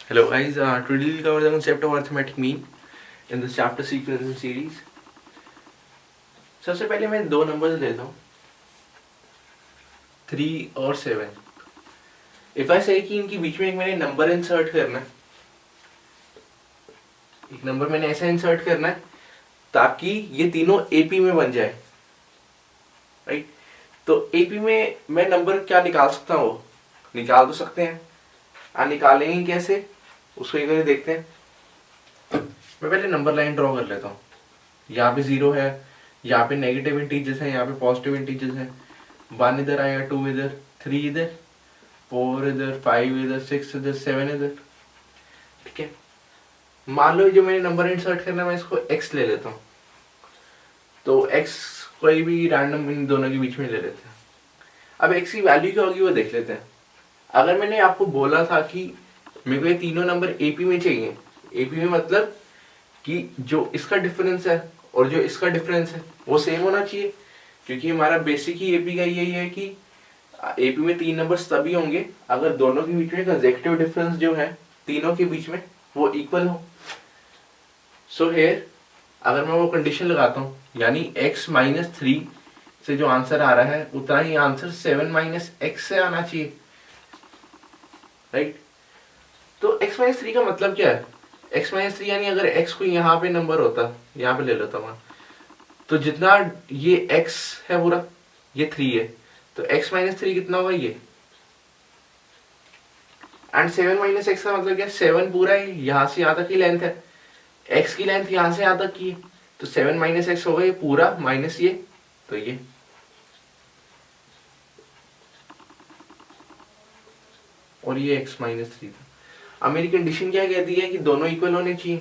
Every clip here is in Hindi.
Hello guys, today we'll cover the concept of arithmetic mean in this chapter sequence and series. सबसे पहले मैं दो नंबर्स लेता हूँ 3 और 7. इफ आई से कि इनके बीच में एक मैंने नंबर इंसर्ट करना है, एक नंबर मैंने ऐसा इंसर्ट करना है ताकि ये तीनों एपी में बन जाए, राइट? तो एपी में मैं नंबर क्या निकाल सकता हूँ, निकाल तो सकते हैं, निकालेंगे कैसे उसको एक बार देखते हैं. मैं पहले नंबर लाइन ड्रॉ कर लेता हूँ. यहाँ पे 0 है, यहाँ पे नेगेटिव इंटीजर्स है, यहाँ पे पॉजिटिव इंटीजर्स है. 1 इधर आएगा, 2 इधर, 3 इधर, 4 इधर, 5 इधर, 6 इधर, 7 इधर. ठीक है, मान लो जो मैंने नंबर इंसर्ट करना है मैं इसको x ले लेता हूँ. तो x कोई भी रैंडम इन दोनों के बीच में ले लेते हैं. अब x की वैल्यू क्या होगी वो देख लेते हैं. अगर मैंने आपको बोला था कि मेरे को ये तीनों नंबर एपी में चाहिए, एपी में मतलब कि जो इसका डिफरेंस है और जो इसका डिफरेंस है वो सेम होना चाहिए, क्योंकि हमारा बेसिक ही एपी का यही है कि एपी में तीन नंबर्स तभी होंगे अगर दोनों के बीच में कंसेक्यूटिव डिफरेंस जो है तीनों के बीच में वो इक्वल हो. सो हियर अगर मैं वो कंडीशन लगाता हूँ, यानी x - 3 से जो आंसर आ रहा है उतना ही आंसर 7 - x से आना चाहिए, राइट? तो x - 3 का मतलब क्या है? x - 3 यानी अगर x को यहाँ पे नंबर होता, यहाँ पे ले लेता हूँ, तो जितना ये x है पूरा, ये 3 है, तो x - 3 कितना होगा ये. एंड 7 - x का मतलब क्या? 7 पूरा है, यहाँ से यहाँ तक की लेंथ है, x की लेंथ यहाँ से यहाँ तक की है, तो 7 - x होगा ये पूरा माइनस ये, तो ये. और ये x - 3 था. अब मेरी कंडीशन क्या कहती है कि दोनों इक्वल होने चाहिए.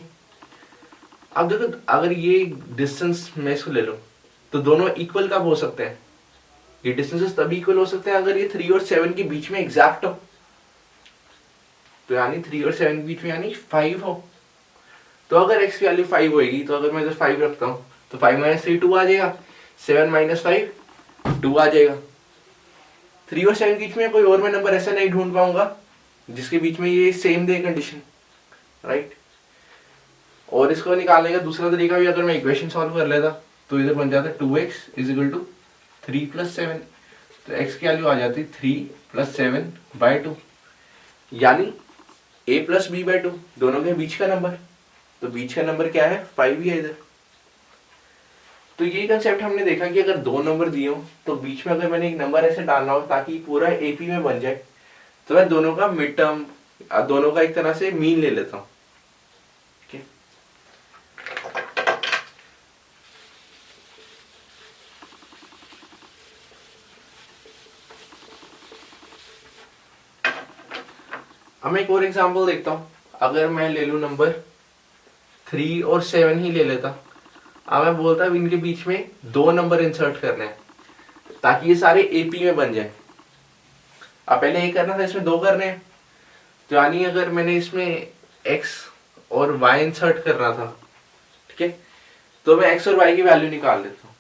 अब देखो, अगर ये डिस्टेंस मैं इसको ले लूं तो दोनों इक्वल कब हो सकते हैं? ये डिस्टेंसेस तभी इक्वल हो सकते हैं अगर ये 3 और 7 के बीच में एग्जैक्ट हो. तो यानी 3 और 7 के बीच में यानी 5 हो. तो अगर x की वैल्यू 5 होगी तो अगर मैं इधर 5 रखता हूँ तो 5 - 3 2 आ जाएगा, 7 - 5 2 आ जाएगा. 3 और 7 के बीच में कोई और मैं नंबर ऐसा नहीं ढूंढ पाऊंगा जिसके बीच में ये सेम दे कंडीशन, राइट? और इसको निकालने का दूसरा तरीका भी, अगर मैं इक्वेशन सॉल्व कर लेता तो इधर बन जाता 2x = 3 + 7. तो x की वैल्यू आ जाती 3 + 7/2, यानी a + b/2 दोनों के बीच का नंबर. तो बीच का नंबर क्या है? 5 ही है इधर. तो ये कंसेप्ट हमने देखा कि अगर दो नंबर दिए हो तो बीच में अगर मैंने एक नंबर ऐसे डालना हो ताकि पूरा एपी में बन जाए, तो मैं दोनों का मिड टर्म, दोनों का एक तरह से मीन ले लेता हूँ. ठीक है, अब मैं एक और एग्जांपल देखता हूँ. अगर मैं ले लूँ नंबर 3 और 7 ही ले लेता. अब मैं बोलता हूँ इनके बीच में दो नंबर इंसर्ट करने हैं ताकि ये सारे एपी में बन जाए. अब पहले ये करना था, इसमें दो करने हैं, तो यानी अगर मैंने इसमें x और y इंसर्ट करना था, ठीक है, तो मैं x और y की वैल्यू निकाल लेता हूँ.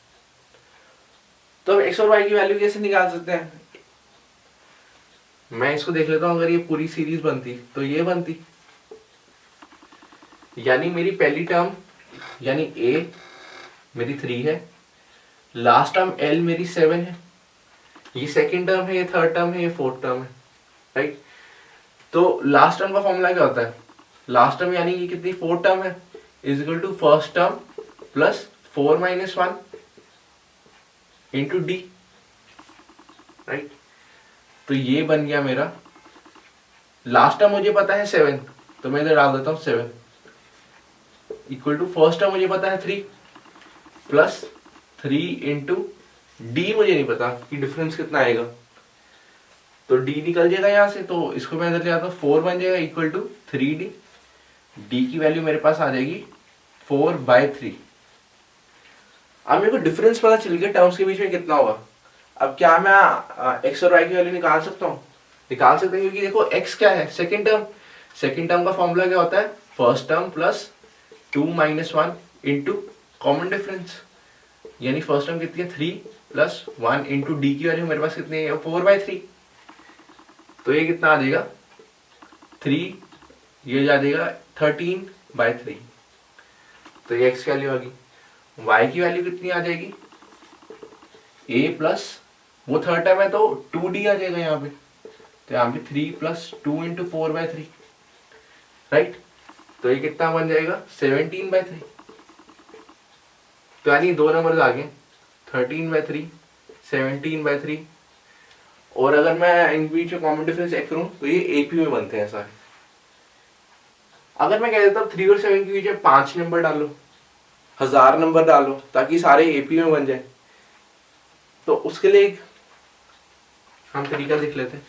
तो अब x और y की वैल्यू कैसे निकाल सकते हैं? मैं इसको देख लेता हूँ. अगर ये पूरी सीरीज बनती तो ये बनती, यानी मेरी पहली टर्म यानी a मेरी 3 है, लास्ट टर्म l मेरी 7 है, ये सेकंड टर्म है, ये थर्ड टर्म है, ये फोर्थ टर्म है, राइट? तो लास्ट टर्म का फॉर्मूला क्या होता है? लास्ट टर्म यानी ये कितनी, फोर्थ टर्म है, = first term plus 4 - 1 into D, right? तो ये बन गया मेरा लास्ट टर्म. मुझे पता है 7, तो मैं इधर डाल देता हूँ 7 = फर्स्ट टर्म मुझे पता है 3 प्लस 3 इंटू डी मुझे नहीं पता कि डिफरेंस कितना आएगा, तो डी निकल जाएगा यहाँ से, तो इसको मैं इधर ले आता हूँ, 4 बन जाएगा = 3d. डी की वैल्यू मेरे पास आ जाएगी 4/3. अब मेरे को डिफरेंस पता चल गया टर्म्स के बीच में कितना होगा. अब क्या मैं x और y की वैल्यू निकाल सकता हूँ? निकाल सकते हैं, क्योंकि देखो x क्या है, सेकंड टर्म. सेकंड टर्म का फॉर्मूला क्या होता है? First term plus 2 - 1 into common difference, यानी फर्स्ट टर्म कितनी है 3 प्लस 1 इंटू डी की वैल्यू मेरे पास कितनी है 4/3. तो ये कितना आ जाएगा 3 ये जा देगा 13/3। तो ये x की वैल्यू आ गई। y की वैल्यू कितनी आ जाएगी, a प्लस वो थर्ड टर्म है तो 2d आ जाएगा यहाँ पे, तो यहाँ पे 3 + 2 × 4/3, राइट। तो ये कितना बन जाएगा 17/3। तो यानी दो नंबर आ गए 13/3, 17/3। और अगर मैं इन बीच में कॉमन डिफरेंस चेक करूं तो ये एपी में बनते हैं सारे। अगर मैं कह देता हूँ 3 और 7 के बीच में 5 नंबर डालो, 1000 नंबर डालो ताकि सारे एपी में बन जाए, तो उसके लिए एक हम तरीका देख लेते हैं।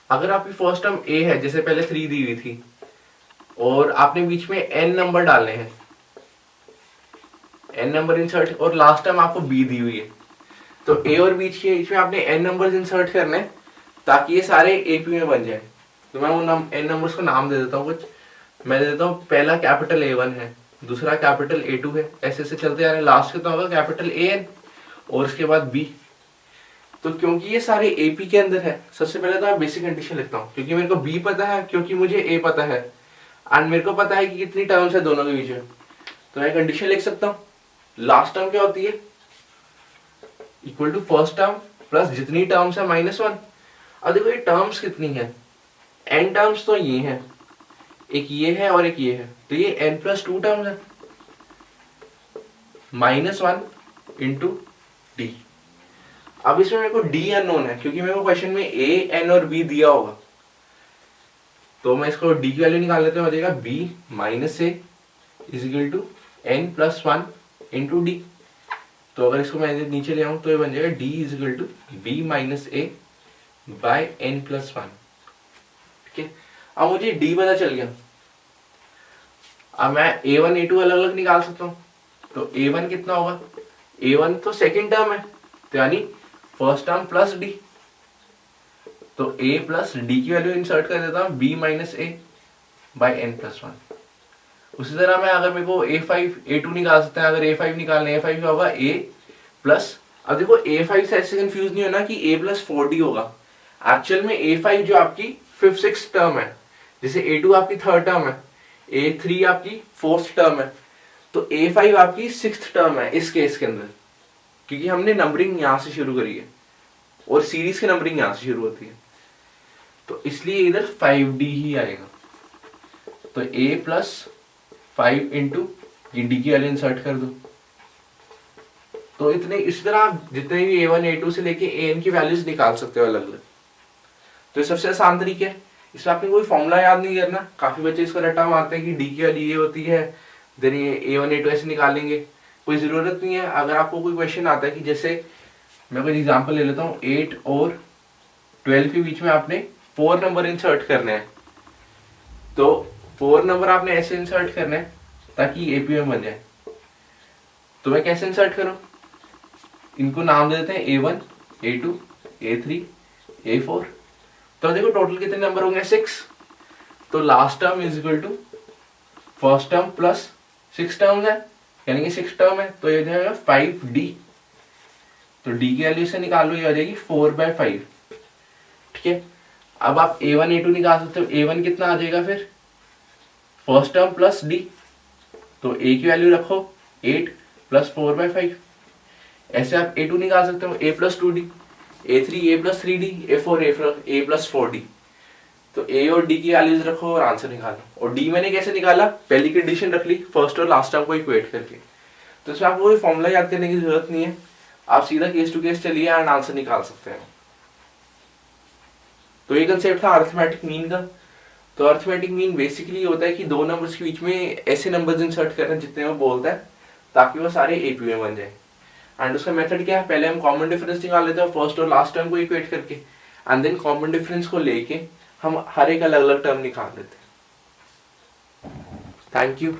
अगर आपकी फर्स्ट टर्म ए है, जैसे पहले 3 दी हुई थी, और आपने बीच में n नंबर डालने हैं, n नंबर इंसर्ट, और लास्ट टर्म आपको b दी हुई है, तो a और b के बीच में आपने n नंबर्स इंसर्ट करने हैं ताकि ये सारे एपी में बन जाए। तो मैं वो n नंबर्स को नाम दे देता हूँ कुछ। मैं दे देता हूँ पहला कैपिटल A1 है, दूसरा कैपिटल A2 है, ऐसे ऐसे चलते जा रहे हैं, लास्ट कितना होगा कैपिटल AN और उसके बाद B। तो क्योंकि ये सारे एपी के अंदर है, सबसे पहले तो मैं बेसिक कंडीशन लिखता हूँ, क्योंकि मेरे को बी पता है, क्योंकि मुझे ए पता है, एंड मेरे को पता है कि कितनी टर्म्स है दोनों के बीच में। तो मैं कंडीशन लिख सकता हूँ, लास्ट टर्म क्या होती है, equal to first term plus जितनी टर्म्स है -1। अब देखो ये टर्म्स कितनी है, n टर्म्स तो ये है, एक ये है और एक ये है, तो ये n+2 टर्म्स है, -1 × d। अब इसमें मेरे को d अननोन है, क्योंकि मेरे को क्वेश्चन में a, n और b दिया होगा, तो मैं इसको d की वैल्यू निकाल लेते हैं, हो जाएगा b - a = n+1 × d। तो अगर इसको मैं नीचे ले आऊं तो ये बन जाएगा d = b - a n+1। ठीक है, अब मुझे d पता चल गया। अब मैं a1 a2 अलग अलग निकाल सकता हूँ। तो a1 कितना होगा, a1 तो सेकंड टर्म है, तो यानी फर्स्ट टर्म प्लस d, तो a प्लस d की वैल्यू इंसर्ट कर देता हूँ b - a n+1। उसी तरह मैं अगर मेरे को a5 a2 निकाल सकते हैं, अगर a5 निकालने a5 क्या होगा a प्लस, अब देखो a5 से ऐसे कंफ्यूज नहीं होना कि a + 4d होगा। एक्चुअल में a5 जो आपकी 5th 6th टर्म है, जैसे a2 आपकी थर्ड टर्म है, a3 आपकी 4th टर्म है, तो a5 आपकी 6th टर्म है इस केस के अंदर, क्योंकि हमने नंबरिंग यहां से शुरू करी है और सीरीज की नंबरिंग यहां से शुरू होती है, तो इसलिए इधर 5d ही आएगा। तो a + 5 × ये d की वैल्यू इंसर्ट कर दो। तो इतने इस तरह आप जितने भी a1 a2 से लेके an की वैल्यूज निकाल सकते हो अलग अलग। तो ये सबसे आसान तरीका है, इसमें आपने कोई फॉर्मूला याद नहीं करना। काफी बच्चे इसको रट्टा मारते हैं कि d की वैल्यू ये होती है, देन ये a1 a2 ऐसे निकालेंगे, कोई जरूरत नहीं है। अगर आपको कोई क्वेश्चन आता है कि जैसे मैं कोई एग्जांपल ले लेता हूँ, 8 और 12 के बीच में आपने 4 नंबर इंसर्ट करने हैं, तो 4 नंबर आपने ऐसे इंसर्ट करने हैं ताकि एपी में बन जाए। तो मैं कैसे इंसर्ट करूं, इनको नाम दे देते हैं a1 a2 a3 a4। तो देखो टोटल कितने नंबर होंगे 6। तो last term = first term plus 6 terms है, यानी कि 6 टर्म है, तो ये जाएगा 5d। तो d की वैल्यू से निकालो, ये आ जाएगी 4/5। ठीक है, अब आप a1 a2 निकाल सकते हो। a1 कितना आ जाएगा फिर, फर्स्ट टर्म प्लस d, तो a की वैल्यू रखो 8 + 4/5। ऐसे आप a2 निकाल सकते हो, a + 2d, a3 a + 3d, a4 a + 4d। तो a और d की वैल्यूज रखो और आंसर निकालो। और d मैंने कैसे निकाला, पहली कंडीशन रख ली, फर्स्ट और लास्ट टर्म को इक्वेट करके। तो इसमें आपको कोई फॉर्मूला याद करने की जरूरत नहीं है, आप सीधा केस टू केस चलिए एंड आंसर निकाल सकते हैं। तो ये कंसेप्ट था अरिथमेटिक मीन का। तो अरिथमेटिक मीन बेसिकली होता है कि दो नंबर्स के बीच में ऐसे नंबर्स इंसर्ट करना जितने वो बोलता है ताकि वो सारे एपी में बन जाए। एंड उसका मेथड क्या है, पहले हम कॉमन डिफरेंस निकाल लेते हैं फर्स्ट और लास्ट टर्म को इक्वेट करके, एंड देन कॉमन डिफरेंस को लेके हम हर एक अलग अलग टर्म निकाल लेते हैं। Thank you.